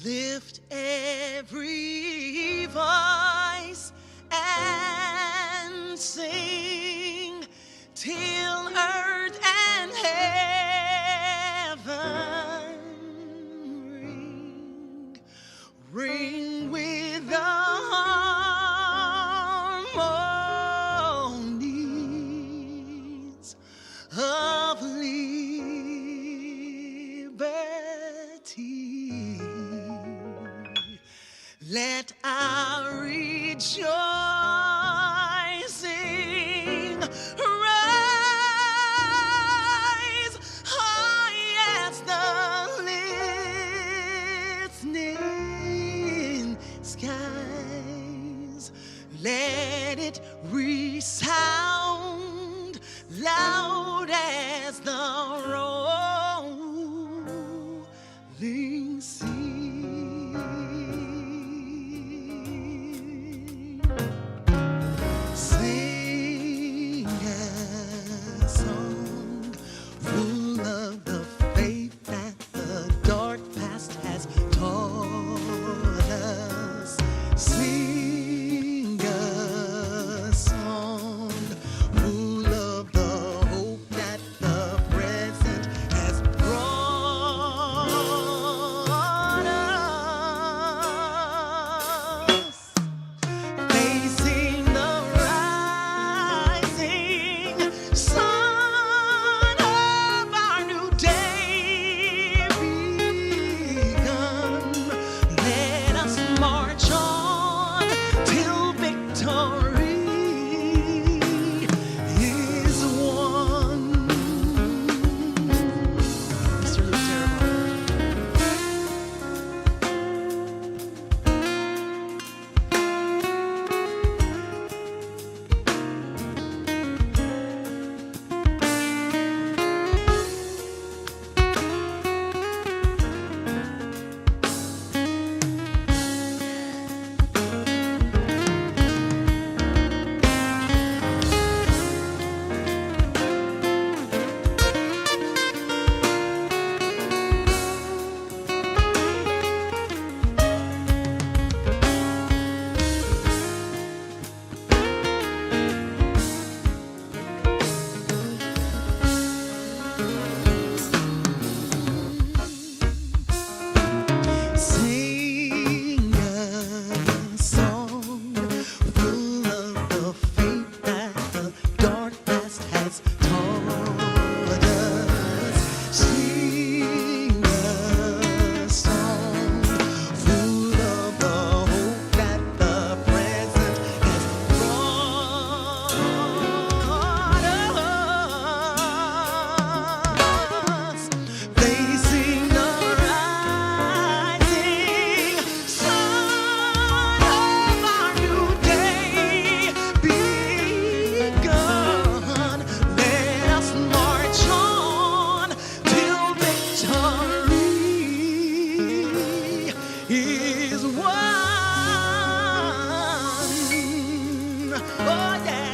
Lift every voice and sing till earth and heaven ring with the harmonies of liberty. Let our rejoicing rise high as the listening skies. Let it resound loud as the rolling sea. Sing a song full of the faith that the dark past has taught us. Sing a song full of the hope that the present has brought us. Facing the rising sun of our new day begun. Let us march on till victory is won. Mr. Lucero. Sing a song full of the faith that the dark past has taught us. Sing a song full of the hope that the present has brought us. Facing the rising sun of our new day begun. Let us march on till victory is won. Oh yeah.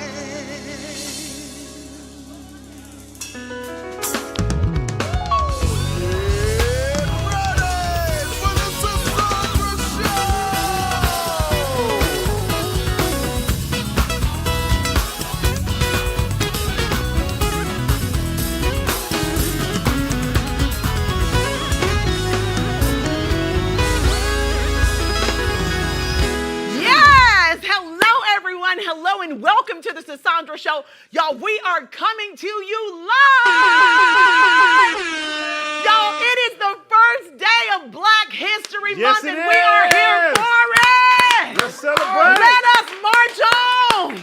Yes! Hello, everyone. Hello, and welcome to the Sisaundra Show. Y'all, we are coming to you live. Y'all, it is the first day of Black History Yes, Month, it and we are here is. for it. Let's celebrate. Let us march on.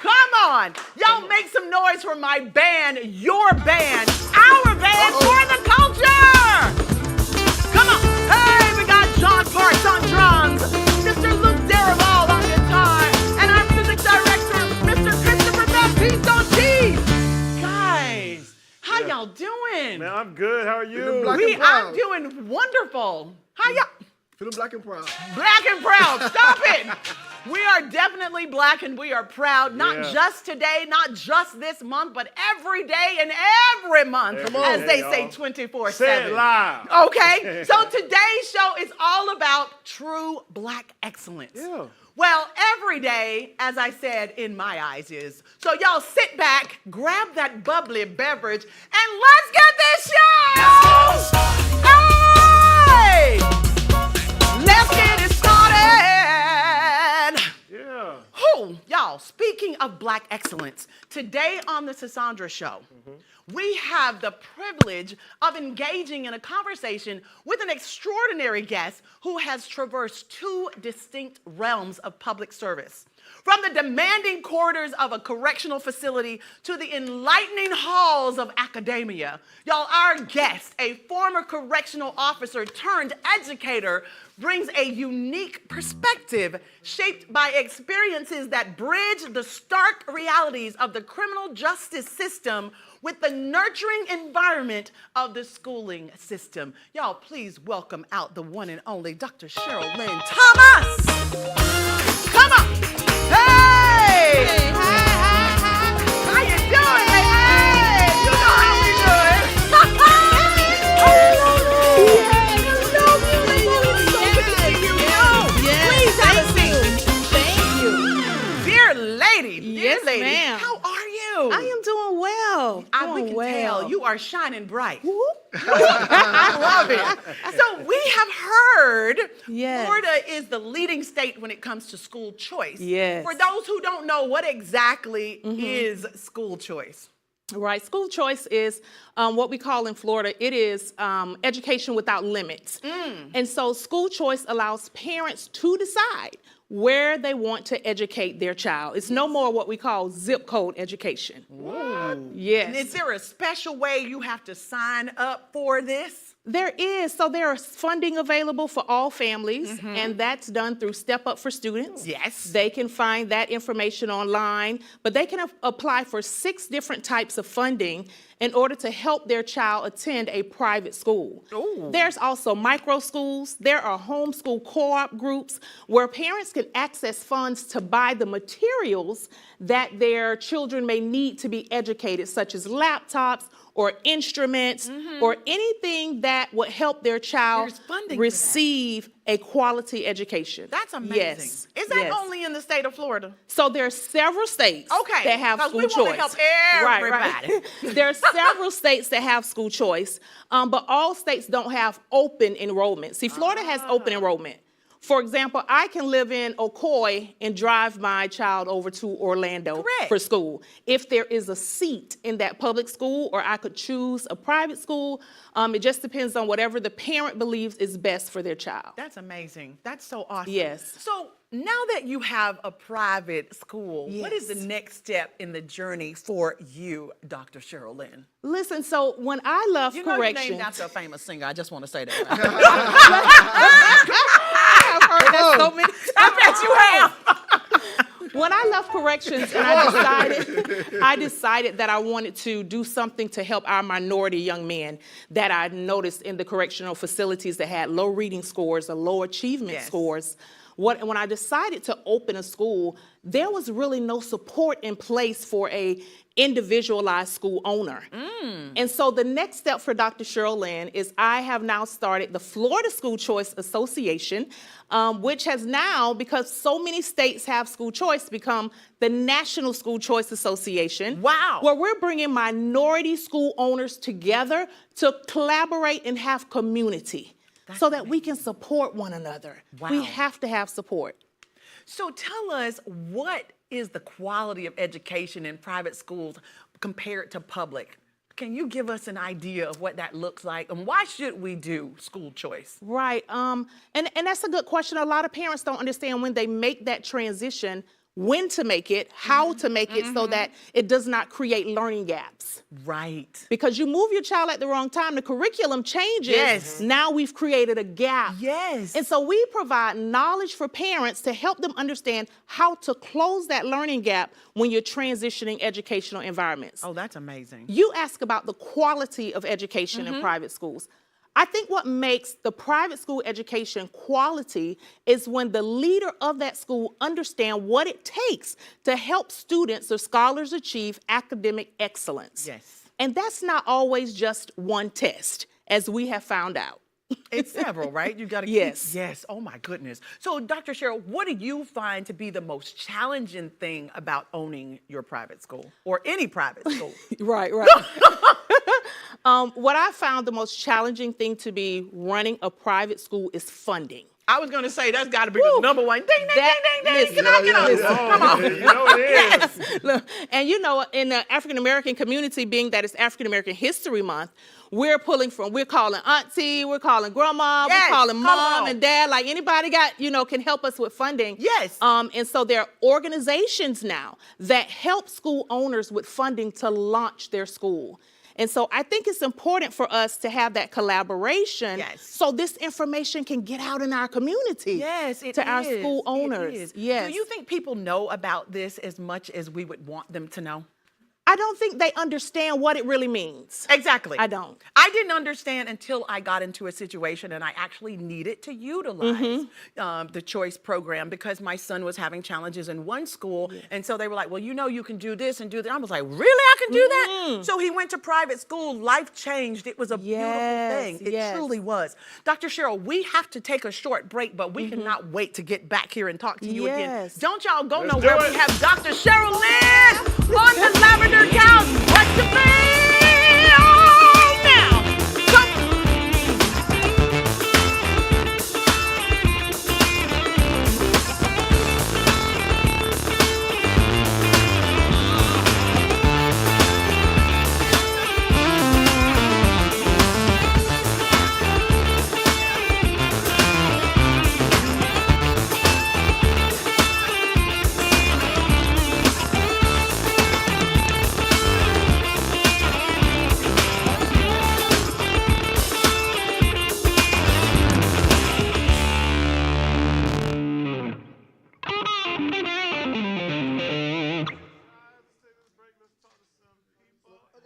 Come on. Y'all make some noise for my band, your band, our band for the culture. Come on. Hey, we got John Parks on drums, Mr. Luke Derival on guitar, and our music director, Mr. Christopher Baptiste on keys. Guys, how y'all doing? Man, I'm good. How are you? I'm doing wonderful. How y'all? Feeling black and proud. Black and proud. Stop it. We are definitely black and we are proud, not just today, not just this month, but every day and every month, as they say 24/7. Say it live. Okay? So today's show is all about true black excellence. Yeah. Well, every day, as I said, in my eyes is. So y'all sit back, grab that bubbly beverage, and let's get this show! Hey! Let's get it started! Yeah. Whew, y'all, speaking of black excellence, today on the Sisaundra Show, we have the privilege of engaging in a conversation with an extraordinary guest who has traversed two distinct realms of public service. From the demanding corridors of a correctional facility to the enlightening halls of academia. Y'all, our guest, a former correctional officer turned educator, brings a unique perspective shaped by experiences that bridge the stark realities of the criminal justice system with the nurturing environment of the schooling system. Y'all, please welcome out the one and only Dr. Cheryl Lynn Thomas. Come on. Hey! Hey, hi. How you doing? Hey! You know how we do it. Please have a seat. Thank you. Dear lady, Yes, ma'am. how are you? I am doing well. We Doing can well. tell you are shining bright. Whoop. I love it. So we have heard Yes. Florida is the leading state when it comes to school choice. Yes. For those who don't know, what exactly is school choice? Right. School choice is what we call in Florida, it is education without limits. And so school choice allows parents to decide where they want to educate their child. It's no more what we call zip code education. What? Yes. And is there a special way you have to sign up for this? There is. So there is funding available for all families, and that's done through Step Up for Students. Yes. They can find that information online, but they can apply for 6 different types of funding in order to help their child attend a private school. Ooh. There's also micro schools. There are homeschool co-op groups where parents can access funds to buy the materials that their children may need to be educated, such as laptops or instruments or anything that would help their child There's funding for that. receive a quality education. That's amazing. Yes. Is that yes. only in the state of Florida? So there are several states Okay, that have 'cause school we choice. wanna help everybody. Right. There are several states that have school choice, but all states don't have open enrollment. See, Florida has open enrollment. For example, I can live in Ocoee and drive my child over to Orlando Correct. for school. If there is a seat in that public school, or I could choose a private school, it just depends on whatever the parent believes is best for their child. That's amazing. That's so awesome. Yes. So now that you have a private school, what is the Yes. next step in the journey for you, Dr. Cheryl Lynn? Listen, so when I left You know you're corrections, named after a famous singer. I just want to say that. I've heard that so many I bet you have. When I left corrections and I decided that I wanted to do something to help our minority young men that I noticed in the correctional facilities that had low reading scores or low achievement Yes. scores. When I decided to open a school, there was really no support in place for a individualized school owner. And so the next step for Dr. Cheryl Lynn is I have now started the Florida School Choice Association, which has now, because so many states have school choice, become the National School Choice Association. Wow. Where we're bringing minority school owners together to collaborate and have community so that we can support one another. Wow. We have to have support. So tell us, what is the quality of education in private schools compared to public? Can you give us an idea of what that looks like, and why should we do school choice? Right. And that's a good question. A lot of parents don't understand when they make that transition, when to make it, how to make it so that it does not create learning gaps. Right. Because you move your child at the wrong time, the curriculum changes. Yes. Now we've created a gap. Yes. And so we provide knowledge for parents to help them understand how to close that learning gap when you're transitioning educational environments. Oh, that's amazing. You ask about the quality of education in private schools. I think what makes the private school education quality is when the leader of that school understand what it takes to help students or scholars achieve academic excellence. Yes. And that's not always just one test, as we have found out. It's several, right? You got to Yes. keep. Yes. Oh my goodness. So, Dr. Cheryl, what do you find to be the most challenging thing about owning your private school or any private school? Right. What I found the most challenging thing to be running a private school is funding. I was going to say that's got to be the number one. Ding, ding, ding, ding, ding. Listen, Get on, get on. listen. Come on. You know it is. Yes. Look, and you know, in the African American community, being that it's African American History Month, we're calling auntie, we're calling grandma, Yes, we're calling come mom on. and dad. Like anybody can help us with funding. Yes. And so there are organizations now that help school owners with funding to launch their school. And so I think it's important for us to have that collaboration, Yes. so this information can get out in our community. Yes, it to our is. school It owners. is. Yes. Do you think people know about this as much as we would want them to know? I don't think they understand what it really means. Exactly. I don't. I didn't understand until I got into a situation and I actually needed to utilize the choice program because my son was having challenges in one school. And so they were like, well, you can do this and do that. I was like, really? I can do that? So he went to private school. Life changed. It was a beautiful thing. It truly was. Dr. Cheryl, we have to take a short break, but we cannot wait to get back here and talk to you again. Yes. Don't y'all go Let's nowhere. do it. We have Dr. Cheryl Lynn on the Lavender Couch. What's the feel now?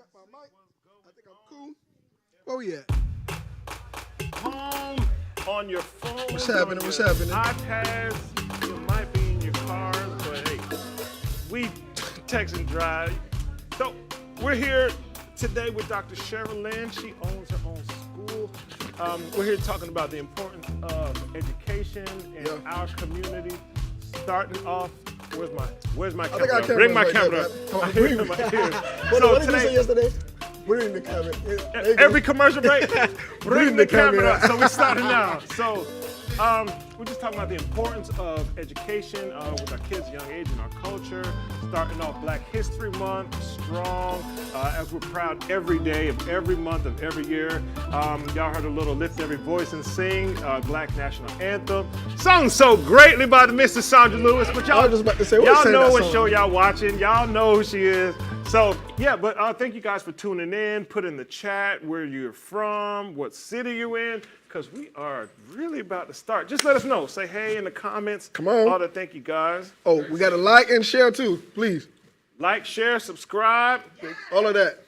Come. I think I'm cool. Where we at? Home, on your phone. What's happening? on What's your happening? iPads. You might be in your cars, but hey, we text and drive. So we're here today with Dr. Cheryl Lynn. She owns her own school. We're here talking about the importance of education in our community. Starting off, where's my camera? I think our camera Bring my right camera. there, up. man. Come on, I hear bring my it. ears. What So did you say today, yesterday? Bring the camera. There you go. every commercial break, bring the camera up. up. So we're starting now. So we're just talking about the importance of education with our kids' young age in our culture. Starting off Black History Month strong, as we're proud every day of every month of every year. Y'all heard a little Lift Every Voice and Sing, Black National Anthem. Sung so greatly by the Miss Sisaundra Lewis, but y'all, I was just about to say, what y'all sang know that what song? show y'all watching. Y'all know who she is. So yeah, but thank you guys for tuning in. Put in the chat where you're from, what city you're in, because we are really about to start. Just let us know. Say hey in the comments. Come on. All that. Thank you guys. Oh, we got to like and share too, please. Like, share, subscribe. All of that.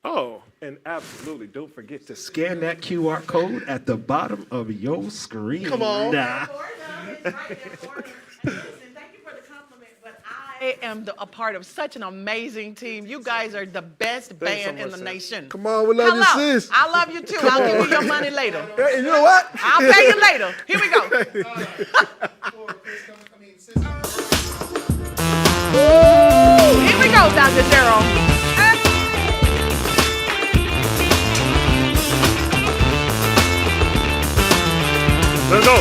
Oh, and absolutely don't forget to scan that QR code at the bottom of your screen. Come on. Nah. I am a part of such an amazing team. You guys are the best Thanks so band in much, the sis. nation. Come on, we love Hello. you, sis. I love you too. Come I'll on. give you your money later. Hey, you know what? I'll pay you later. Here we go. Here we go, Dr. Cheryl. Let's go.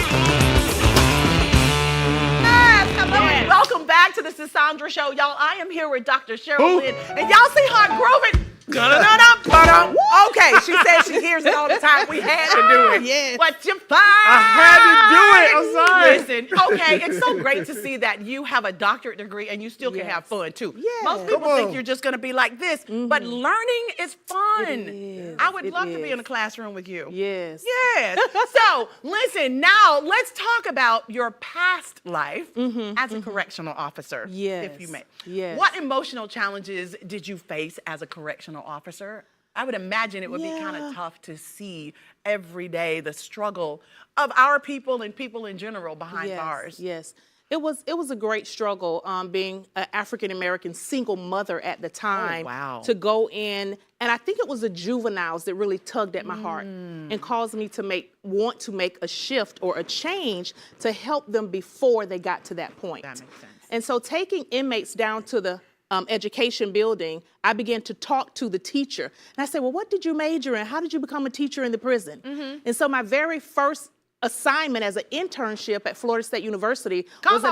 Yes, hello and welcome back to the Sisaundra Show. Y'all, I am here with Dr. Cheryl Who? Lynn. And y'all see how grooving? Okay, she says she hears it all the time. We had to do it. Yes. What you find? I had to do it. I'm sorry. Listen, okay, it's so great to see that you have a doctorate degree and you still can Yes. have fun too. Yes. Most people Come think on. you're just going to be like this, but learning is fun. It is. I would It love to be is. in a classroom with you. Yes. Yes. So, listen, now let's talk about your past life as a correctional officer, Yes. if you may. Yes. What emotional challenges did you face as a correctional officer? I would imagine it would be kind Yeah. of tough to see every day the struggle of our people and people in general behind bars. Yes. It was a great struggle being an African American single mother at the time. wow. To go in, and I think it was the juveniles that really tugged at my heart and caused me to want to make a shift or a change to help them before they got to that point. That makes sense. And so taking inmates down to the education building, I began to talk to the teacher. And I said, well, what did you major in? How did you become a teacher in the prison? And so my very first assignment as an internship at Florida State University was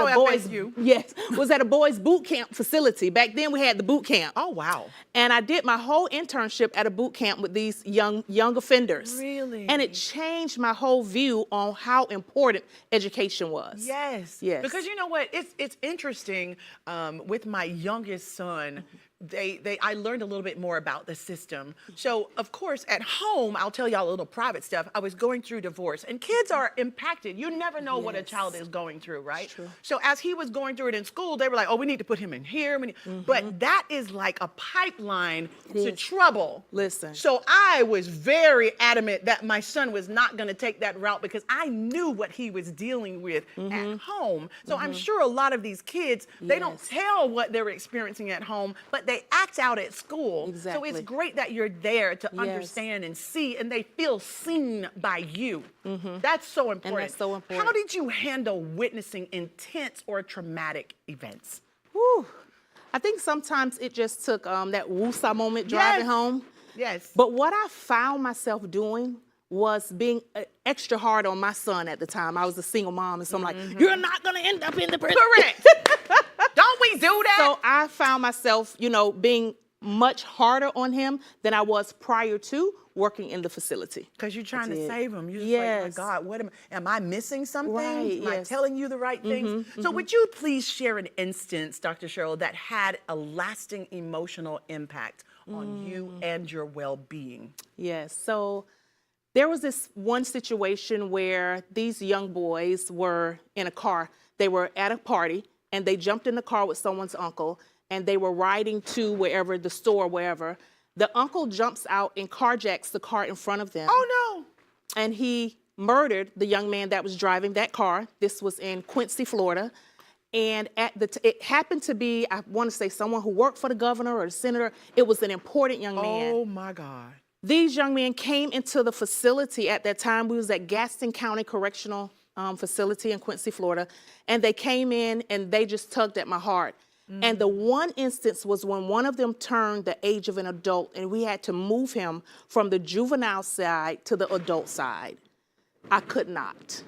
at a boys boot camp facility. Back then we had the boot camp. Oh, wow. And I did my whole internship at a boot camp with these young offenders. Really? And it changed my whole view on how important education was. Yes. Yes. Because you know what? It's interesting. With my youngest son, I learned a little bit more about the system. So, of course, at home, I'll tell y'all a little private stuff. I was going through divorce, and kids are impacted. You never know what a child is going through, right? True. So as he was going through it in school, they were like, oh, we need to put him in here. But that is like a pipeline to is. trouble. Listen. So I was very adamant that my son was not going to take that route because I knew what he was dealing with at home. So I'm sure a lot of these kids, they don't Yes. tell what they're experiencing at home, but they act out at school. So Exactly. it's great that you're there to Yes. understand and see, and they feel seen by you. That's so important. that's so important. How did you handle witnessing intense or traumatic events? Whew. I think sometimes it just took that woosah moment driving Yes. home. Yes. But what I found myself doing was being extra hard on my son at the time. I was a single mom, and so I'm like, you're not gonna end up in the prison. Correct. Don't we do that? So I found myself, being much harder on him than I was prior to working in the facility. Because you're trying to did. save them. You're just Yes. like, oh my God, am I missing something? Right, Am I yes. telling you the right things? So would you please share an instance, Dr. Cheryl, that had a lasting emotional impact on you and your well-being? Yes. So there was this one situation where these young boys were in a car. They were at a party, and they jumped in the car with someone's uncle, and they were riding to wherever, the store, wherever. The uncle jumps out and carjacks the car in front of them. Oh, no. And he murdered the young man that was driving that car. This was in Quincy, Florida. And it happened to be, I want to say, someone who worked for the governor or the senator. It was an important young man. Oh, my God. These young men came into the facility at that time. We was at Gaston County Correctional Facility in Quincy, Florida. And they came in and they just tugged at my heart. And the one instance was when one of them turned the age of an adult, and we had to move him from the juvenile side to the adult side. I could not.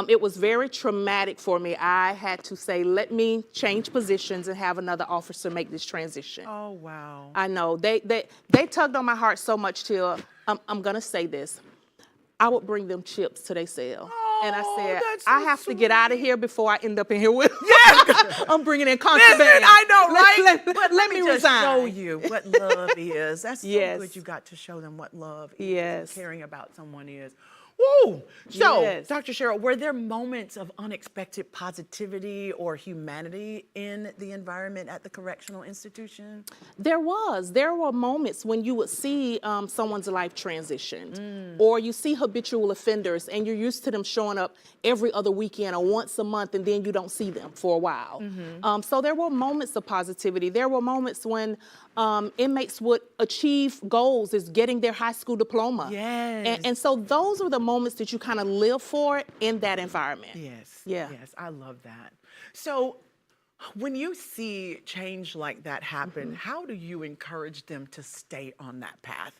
It was very traumatic for me. I had to say, let me change positions and have another officer make this transition. Oh, wow. I know. They tugged on my heart so much till, I'm going to say this. I would bring them chips to their cell. And I said, that's so I have to get out of here before I end up in here with them. Yeah. I'm bringing in contraband. Listen, I know, right? Let, let me just resign. show you what love is. That's so Yes. good you got to show them what love is. Yes. Caring about someone is. Woo! So, Yes. Dr. Cheryl, were there moments of unexpected positivity or humanity in the environment at the correctional institution? There were moments when you would see someone's life transition, or you see habitual offenders and you're used to them showing up every other weekend or once a month, and then you don't see them for a while. So there were moments of positivity. There were moments when inmates would achieve goals as getting their high school diploma. Yes. And so those are the moments that you kind of live for in that environment. Yes. Yeah. Yes, I love that. So, when you see change like that happen, how do you encourage them to stay on that path?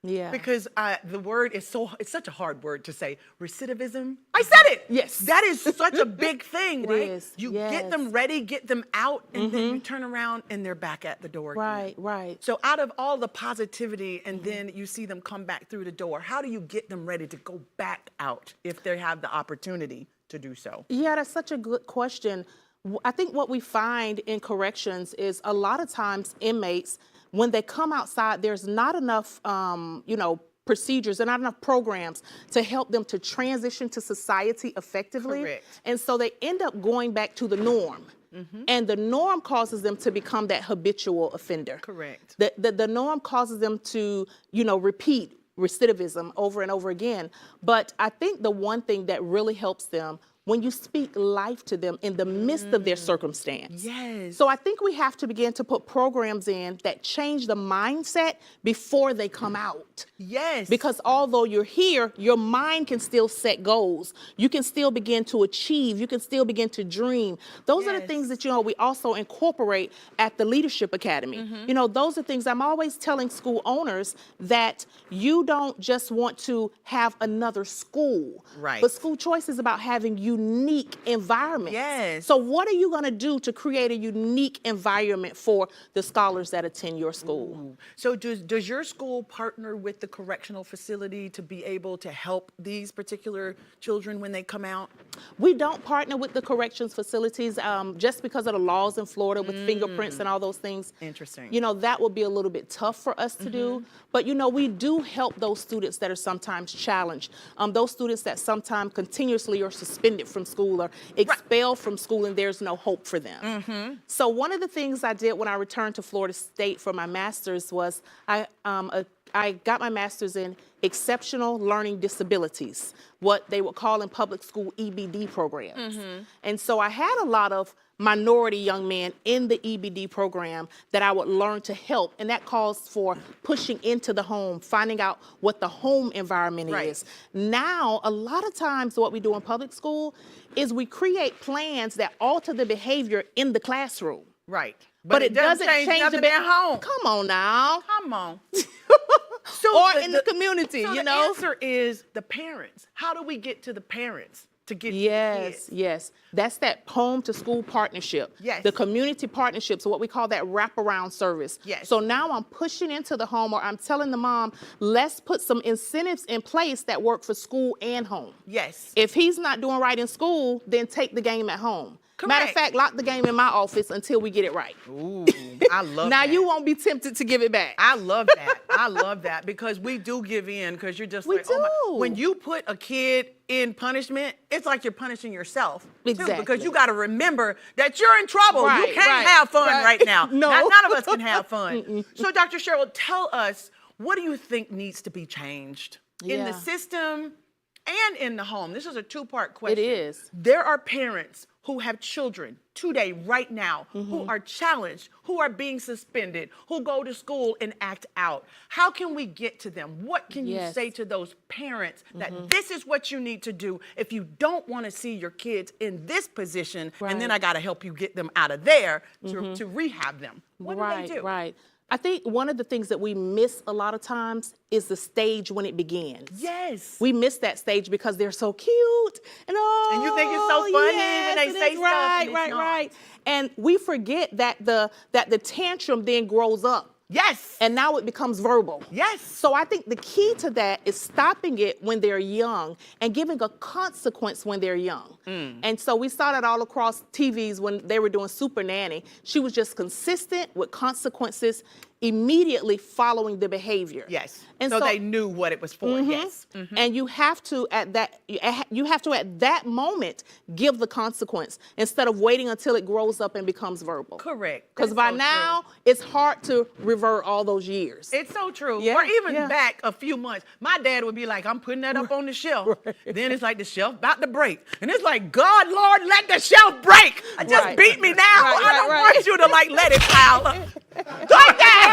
Yeah. Because the word is it's such a hard word to say, recidivism. I said it. Yes. That is such a big thing, It right? is, You yes. get them ready, get them out, and then you turn around and they're back at the door again. Right, right. So out of all the positivity and then you see them come back through the door, how do you get them ready to go back out if they have the opportunity to do so? Yeah, that's such a good question. I think what we find in corrections is a lot of times inmates, when they come outside, there's not enough, procedures and not enough programs to help them to transition to society effectively. Correct. And so they end up going back to the norm. and the norm causes them to become that habitual offender. Correct. The norm causes them to, repeat recidivism over and over again. But I think the one thing that really helps them when you speak life to them in the midst of their circumstance. Yes. So I think we have to begin to put programs in that change the mindset before they come out. Yes. Because although you're here, your mind can still set goals. You can still begin to achieve. You can still begin to dream. Those are the Yes. things that, we also incorporate at the Leadership Academy. Those are things I'm always telling school owners that you don't just want to have another school. Right. But school choice is about having unique environments. Yes. So what are you going to do to create a unique environment for the scholars that attend your school? So does your school partner with the correctional facility to be able to help these particular children when they come out? We don't partner with the corrections facilities just because of the laws in Florida with fingerprints and all those things. Interesting. That would be a little bit tough for us to do. But, we do help those students that are sometimes challenged, those students that sometimes continuously are suspended from school or expelled from school and there's no hope for them. So one of the things I did when I returned to Florida State for my master's was I got my master's in exceptional learning disabilities, what they would call in public school EBD programs. And so I had a lot of minority young men in the EBD program that I would learn to help. And that calls for pushing into the home, finding out what the home environment is. Now, a lot of times what we do in public school is we create plans that alter the behavior in the classroom. Right. But it doesn't change nothing the at home. Come on now. Come on. So Or in the community, so you the know? answer is the parents. How do we get to the parents to get to the Yes, kids? yes. That's that home to school partnership. Yes. The community partnership, so what we call that wraparound service. Yes. So now I'm pushing into the home, or I'm telling the mom, let's put some incentives in place that work for school and home. Yes. If he's not doing right in school, then take the game at home. Matter of Correct. fact, lock the game in my office until we get it right. Ooh, I love Now that. you won't be tempted to give it back. I love that. I love that because we do give in because you're just We like, oh do. my. When you put a kid in punishment, it's like you're punishing yourself. Too, Exactly. because you got to remember that you're in trouble. Right, you can't right, have fun right. right now. No. None of us can have fun. So, Dr. Cheryl, tell us, what do you think needs to be changed in the Yeah. system and in the home? This is a two-part question. It is. There are parents who have children today, right now, who are challenged, who are being suspended, who go to school and act out. How can we get to them? What can you Yes. say to those parents that this is what you need to do if you don't want to see your kids in this position, and then Right. I got to help you get them out of there to rehab them? What right, do they do? Right. I think one of the things that we miss a lot of times is the stage when it begins. Yes. We miss that stage because they're so cute and And you think it's so funny when yes, they it say is stuff, right, and it's right, not. right. And we forget that the tantrum then grows up. Yes. And now it becomes verbal. Yes. So I think the key to that is stopping it when they're young and giving a consequence when they're young. And so we saw that all across TVs when they were doing Super Nanny. She was just consistent with consequences immediately following the behavior. Yes. And so they knew what it was for. Yes. And you have to at that moment give the consequence instead of waiting until it grows up and becomes verbal. Correct. Because That's by so now it's hard to revert all those years. It's so true. Yeah, Or even yeah. back a few months, my dad would be like, I'm putting that up on the shelf. Then it's like the shelf about to break. And it's like, God, Lord, let the shelf break. Just Right. beat me now. Right, I don't right, want you to like let it pile up. Like that.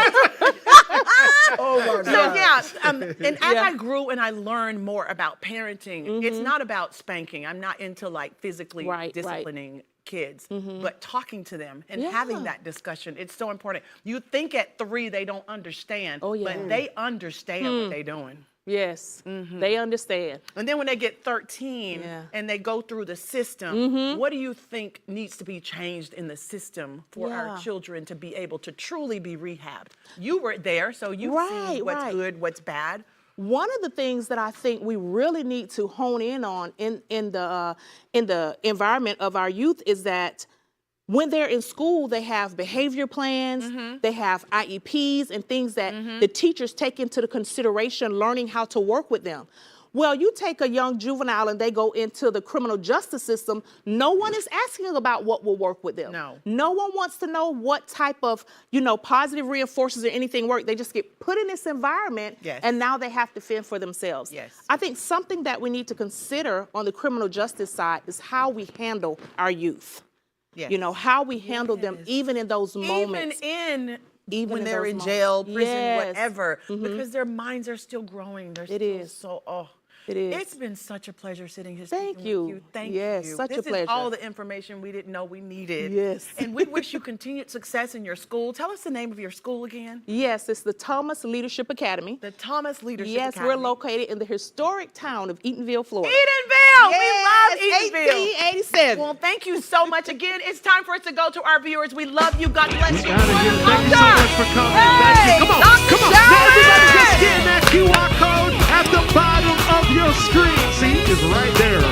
Oh my So yeah, and as Yeah. I grew and I learned more about parenting, it's not about spanking. I'm not into like physically Right, right. disciplining kids, but talking to them and Yeah. having that discussion. It's so important. You think at 3 they don't understand, Oh, yeah. but they understand what they're doing. Yes, they understand. And then when they get 13 Yeah. and they go through the system, what do you think needs to be changed in the system for our Yeah. children to be able to truly be rehabbed? You were there, so you see Right, what's right. good, what's bad. One of the things that I think we really need to hone in on in the environment of our youth is that when they're in school, they have behavior plans, they have IEPs and things that the teachers take into the consideration learning how to work with them. Well, you take a young juvenile and they go into the criminal justice system, no one is asking about what will work with them. No. No one wants to know what type of, positive reinforcers or anything work. They just get put in this environment Yes. and now they have to fend for themselves. Yes. I think something that we need to consider on the criminal justice side is how we handle our youth. Yes. How we handle them Yes. even in those moments. Even when they're those in moments. jail, prison, Yes. whatever, because their minds are still growing. They're It still is. so, It is. It's been such a pleasure sitting here Thank speaking you. with you. Thank Yes, you. such a This is pleasure. all the information we didn't know we needed. Yes. And we wish you continued success in your school. Tell us the name of your school again. Yes, it's the Thomas Leadership Academy. The Thomas Leadership Yes, Academy. we're located in the historic town of Eatonville, Florida. Eatonville! We love Yes, Eatonville. 1887. Well, thank you so much. Again, it's time for us to go to our viewers. We love you. God bless you. Outta here. For the Thank you so culture. much for coming. Hey, Thank you. Come on, Dr. come on. Now everybody just Sharon! scan that QR code at the bottom of your screen. See, it's right there.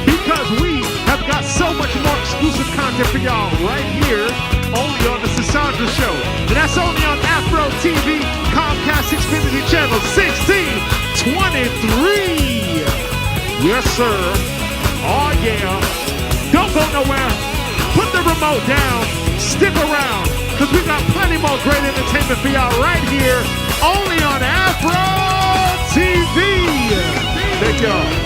Because we have got so much more exclusive content for y'all right here, only on the Sisaundra Show. And that's only on Afro TV, Comcast Xfinity Channel 1623. Yes, sir. Oh, yeah. Don't go nowhere. Put the remote down. Stick around, because we got plenty more great entertainment for y'all right here, only on Afro TV. Thank y'all.